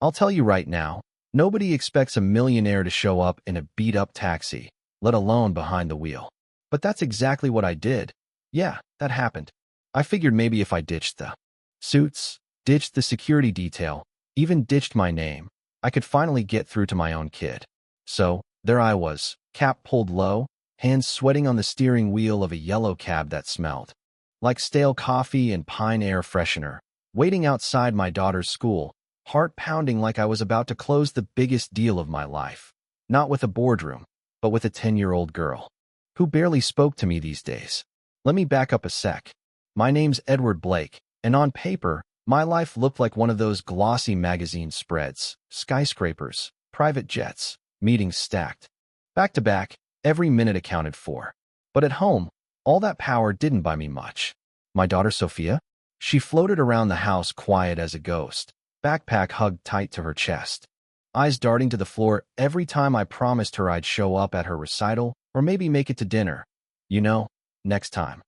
I'll tell you right now, nobody expects a millionaire to show up in a beat-up taxi, let alone behind the wheel. But that's exactly what I did. Yeah, that happened. I figured maybe if I ditched the suits, ditched the security detail, even ditched my name, I could finally get through to my own kid. So, there I was, cap pulled low, hands sweating on the steering wheel of a yellow cab that smelled like stale coffee and pine air freshener, waiting outside my daughter's school, heart pounding like I was about to close the biggest deal of my life. Not with a boardroom, but with a 10-year-old girl who barely spoke to me these days. Let me back up a sec. My name's Edward Blake, and on paper, my life looked like one of those glossy magazine spreads, skyscrapers, private jets, meetings stacked. Back to back, every minute accounted for. But at home, all that power didn't buy me much. My daughter Sophia? She floated around the house quiet as a ghost, backpack hugged tight to her chest, eyes darting to the floor every time I promised her I'd show up at her recital or maybe make it to dinner. You know, next time.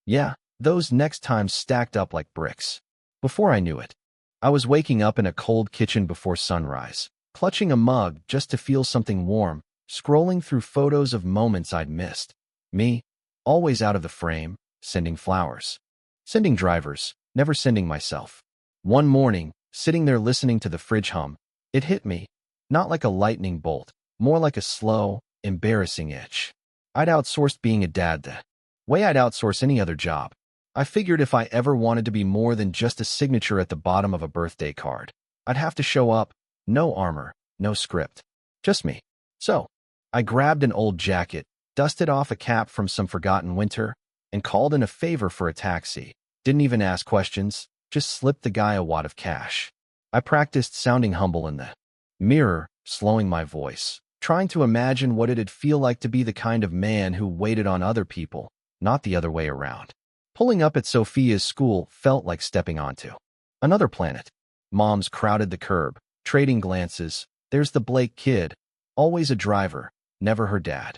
Yeah, those next times stacked up like bricks. Before I knew it, I was waking up in a cold kitchen before sunrise, clutching a mug just to feel something warm, scrolling through photos of moments I'd missed. Me, always out of the frame, sending flowers. Sending drivers, never sending myself. One morning, sitting there listening to the fridge hum, it hit me, not like a lightning bolt, more like a slow, embarrassing itch. I'd outsourced being a dad the way I'd outsource any other job. I figured if I ever wanted to be more than just a signature at the bottom of a birthday card, I'd have to show up, no armor, no script, just me. So, I grabbed an old jacket, dusted off a cap from some forgotten winter, and called in a favor for a taxi. Didn't even ask questions, just slipped the guy a wad of cash. I practiced sounding humble in the mirror, slowing my voice, trying to imagine what it'd feel like to be the kind of man who waited on other people, not the other way around. Pulling up at Sophia's school felt like stepping onto another planet. Moms crowded the curb, trading glances. There's the Blake kid, always a driver, never her dad.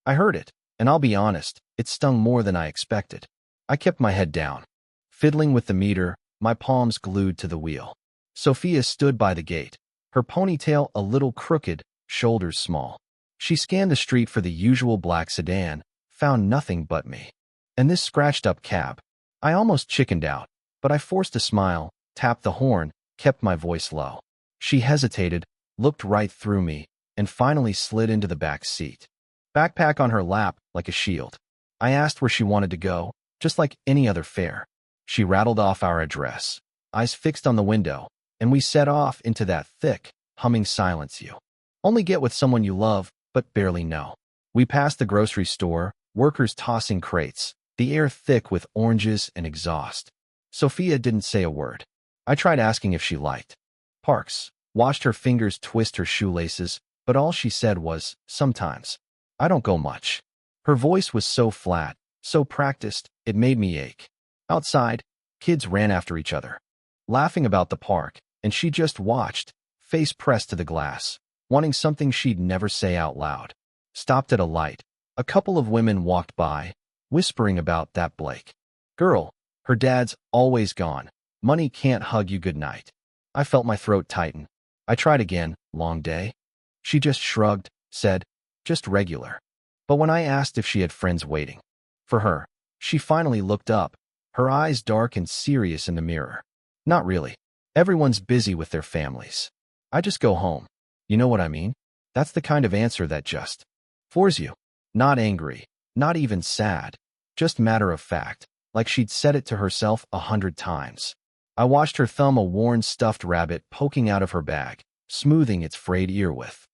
I heard it, and I'll be honest, it stung more than I expected. I kept my head down, fiddling with the meter, my palms glued to the wheel. Sophia stood by the gate, her ponytail a little crooked, shoulders small. She scanned the street for the usual black sedan, found nothing but me. And this scratched-up cab. I almost chickened out, but I forced a smile, tapped the horn, kept my voice low. She hesitated, looked right through me, and finally slid into the back seat. Backpack on her lap like a shield. I asked where she wanted to go, just like any other fare. She rattled off our address, eyes fixed on the window, and we set off into that thick, humming silence you only get with someone you love, but barely know. We passed the grocery store, workers tossing crates, the air thick with oranges and exhaust. Sophia didn't say a word. I tried asking if she liked parks, watched her fingers twist her shoelaces, but all she said was, sometimes. I don't go much. Her voice was so flat, so practiced, it made me ache. Outside, kids ran after each other, laughing about the park, and she just watched, face pressed to the glass, wanting something she'd never say out loud. Stopped at a light. A couple of women walked by, whispering about that Blake girl. Her dad's always gone. Money can't hug you goodnight. I felt my throat tighten. I tried again, long day. She just shrugged, said, just regular. But when I asked if she had friends waiting for her, she finally looked up, her eyes dark and serious in the mirror. Not really. Everyone's busy with their families. I just go home. You know what I mean? That's the kind of answer that just floors you. Not angry, not even sad, just matter of fact, like she'd said it to herself 100 times. I watched her thumb a worn stuffed rabbit poking out of her bag, smoothing its frayed ear with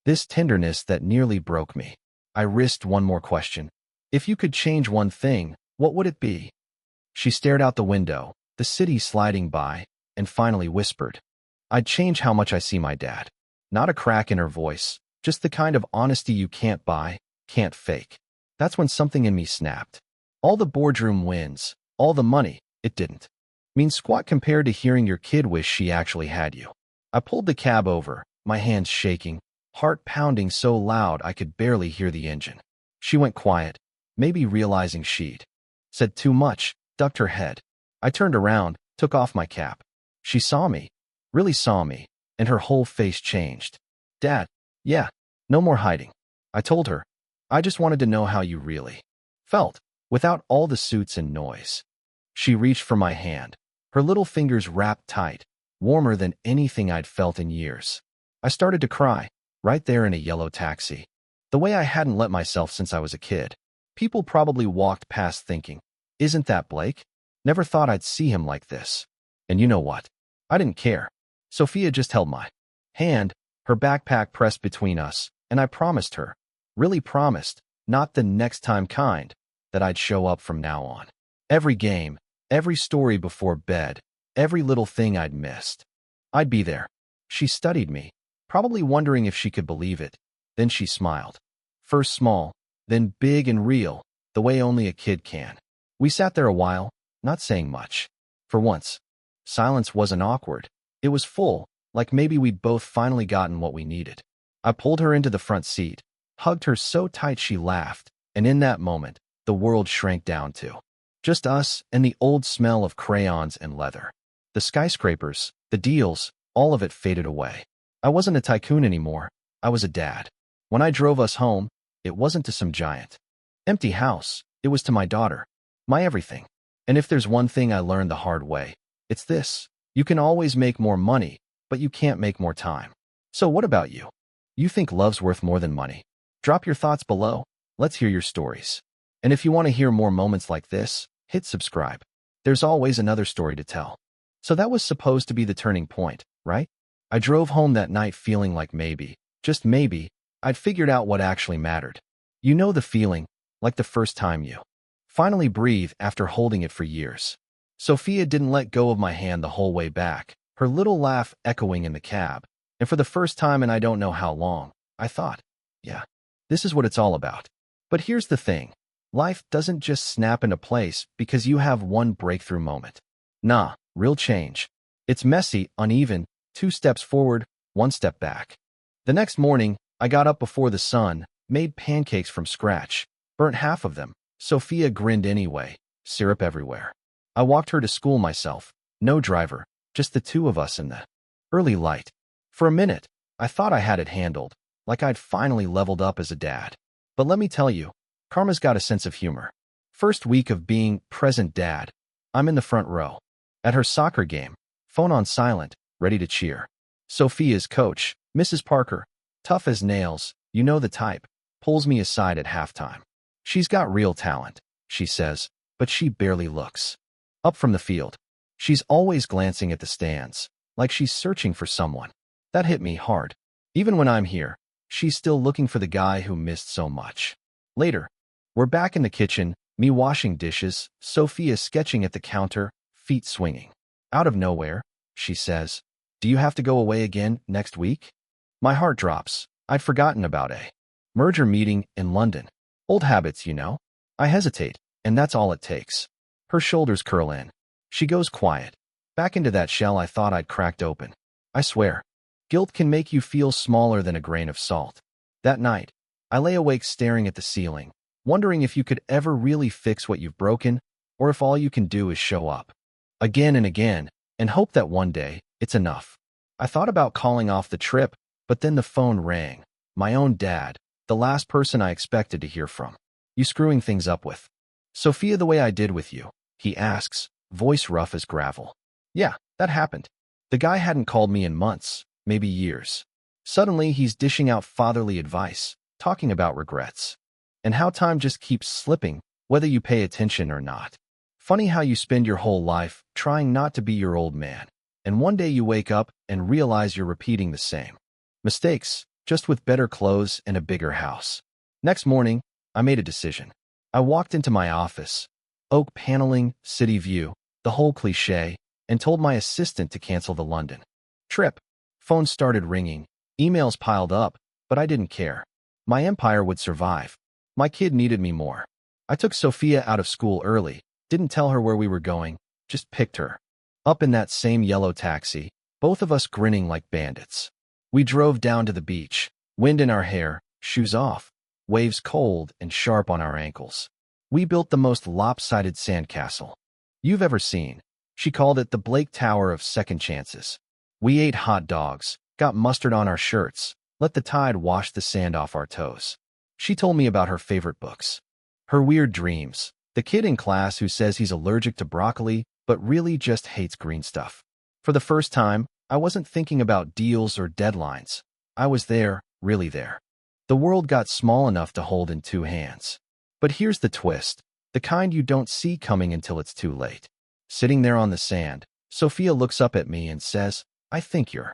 this tenderness that nearly broke me. I risked one more question. If you could change one thing, what would it be? She stared out the window, the city sliding by, and finally whispered, I'd change how much I see my dad. Not a crack in her voice, just the kind of honesty you can't buy, can't fake. That's when something in me snapped. All the boardroom wins, all the money, it didn't mean squat compared to hearing your kid wish she actually had you. I pulled the cab over, my hands shaking, heart pounding so loud I could barely hear the engine. She went quiet, maybe realizing she'd said too much, ducked her head. I turned around, took off my cap. She saw me, really saw me, and her whole face changed. Dad, yeah, no more hiding. I told her. I just wanted to know how you really felt, without all the suits and noise. She reached for my hand, her little fingers wrapped tight, warmer than anything I'd felt in years. I started to cry, right there in a yellow taxi. The way I hadn't let myself since I was a kid. People probably walked past thinking, isn't that Blake? Never thought I'd see him like this. And you know what? I didn't care. Sophia just held my hand, her backpack pressed between us, and I promised her, really promised, not the next time kind, that I'd show up from now on. Every game, every story before bed, every little thing I'd missed. I'd be there. She studied me, probably wondering if she could believe it. Then she smiled. First small, then big and real, the way only a kid can. We sat there a while, not saying much. For once, silence wasn't awkward. It was full, like maybe we'd both finally gotten what we needed. I pulled her into the front seat, hugged her so tight she laughed, and in that moment, the world shrank down to just us and the old smell of crayons and leather. The skyscrapers, the deals, all of it faded away. I wasn't a tycoon anymore. I was a dad. When I drove us home, it wasn't to some giant empty house. It was to my daughter, my everything. And if there's one thing I learned the hard way, it's this. You can always make more money, but you can't make more time. So what about you? You think love's worth more than money? Drop your thoughts below. Let's hear your stories. And if you want to hear more moments like this, hit subscribe. There's always another story to tell. So that was supposed to be the turning point, right? I drove home that night feeling like maybe, just maybe, I'd figured out what actually mattered. You know the feeling, like the first time you finally breathe after holding it for years. Sophia didn't let go of my hand the whole way back, her little laugh echoing in the cab. And for the first time in I don't know how long, I thought, yeah, this is what it's all about. But here's the thing. Life doesn't just snap into place because you have one breakthrough moment. Nah, real change. It's messy, uneven, 2 steps forward, 1 step back. The next morning, I got up before the sun, made pancakes from scratch, burnt half of them. Sophia grinned anyway, syrup everywhere. I walked her to school myself, no driver, just the two of us in the early light. For a minute, I thought I had it handled, like I'd finally leveled up as a dad. But let me tell you, karma's got a sense of humor. First week of being present dad, I'm in the front row. At her soccer game, phone on silent, ready to cheer. Sophia's coach, Mrs. Parker, tough as nails, you know the type, pulls me aside at halftime. She's got real talent, she says, but she barely looks up from the field. She's always glancing at the stands, like she's searching for someone. That hit me hard. Even when I'm here, she's still looking for the guy who missed so much. Later, we're back in the kitchen, me washing dishes, Sophia sketching at the counter, feet swinging. Out of nowhere, she says, "Do you have to go away again next week?" My heart drops. I'd forgotten about a merger meeting in London. Old habits, you know. I hesitate, and that's all it takes. Her shoulders curl in. She goes quiet. Back into that shell I thought I'd cracked open. I swear, guilt can make you feel smaller than a grain of salt. That night, I lay awake staring at the ceiling, wondering if you could ever really fix what you've broken, or if all you can do is show up again and again, and hope that one day, it's enough. I thought about calling off the trip, but then the phone rang. My own dad, the last person I expected to hear from. "You screwing things up with Sophia the way I did with you?" he asks, voice rough as gravel. Yeah, that happened. The guy hadn't called me in months, maybe years. Suddenly, he's dishing out fatherly advice, talking about regrets, and how time just keeps slipping, whether you pay attention or not. Funny how you spend your whole life trying not to be your old man, and one day you wake up and realize you're repeating the same mistakes, just with better clothes and a bigger house. Next morning, I made a decision. I walked into my office, oak paneling, city view, the whole cliché, and told my assistant to cancel the London trip. Phone started ringing, emails piled up, but I didn't care. My empire would survive. My kid needed me more. I took Sophia out of school early, didn't tell her where we were going, just picked her up in that same yellow taxi, both of us grinning like bandits. We drove down to the beach, wind in our hair, shoes off, waves cold and sharp on our ankles. We built the most lopsided sandcastle you've ever seen. She called it the Blake Tower of Second Chances. We ate hot dogs, got mustard on our shirts, let the tide wash the sand off our toes. She told me about her favorite books, her weird dreams, the kid in class who says he's allergic to broccoli but really just hates green stuff. For the first time, I wasn't thinking about deals or deadlines. I was there, really there. The world got small enough to hold in two hands. But here's the twist, the kind you don't see coming until it's too late. Sitting there on the sand, Sophia looks up at me and says, "I think you're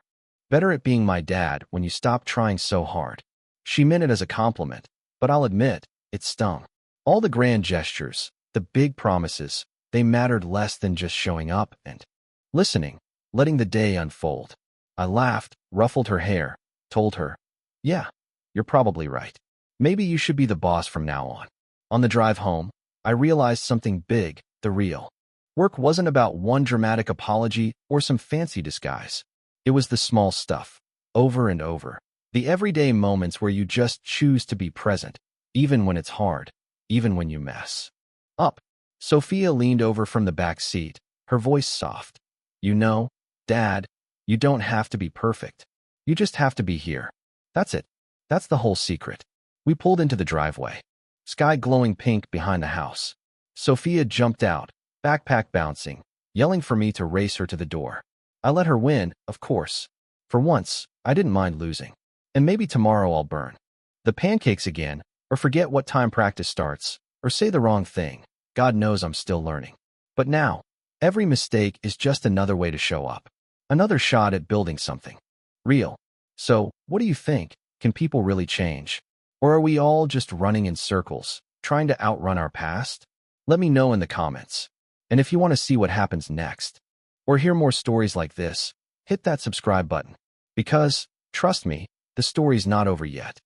better at being my dad when you stop trying so hard." She meant it as a compliment, but I'll admit, it stung. All the grand gestures, the big promises, they mattered less than just showing up and listening, letting the day unfold. I laughed, ruffled her hair, told her, "Yeah, you're probably right. Maybe you should be the boss from now on." On the drive home, I realized something big, the real work wasn't about one dramatic apology or some fancy disguise. It was the small stuff, over and over. The everyday moments where you just choose to be present, even when it's hard, even when you mess up. Sophia leaned over from the back seat, her voice soft. "You know, Dad, you don't have to be perfect. You just have to be here. That's it. That's the whole secret." We pulled into the driveway, sky glowing pink behind the house. Sophia jumped out, backpack bouncing, yelling for me to race her to the door. I let her win, of course. For once, I didn't mind losing. And maybe tomorrow I'll burn the pancakes again, or forget what time practice starts, or say the wrong thing. God knows I'm still learning. But now, every mistake is just another way to show up. Another shot at building something real. So, what do you think? Can people really change? Or are we all just running in circles, trying to outrun our past? Let me know in the comments. And if you want to see what happens next, or hear more stories like this, hit that subscribe button. Because, trust me, the story's not over yet.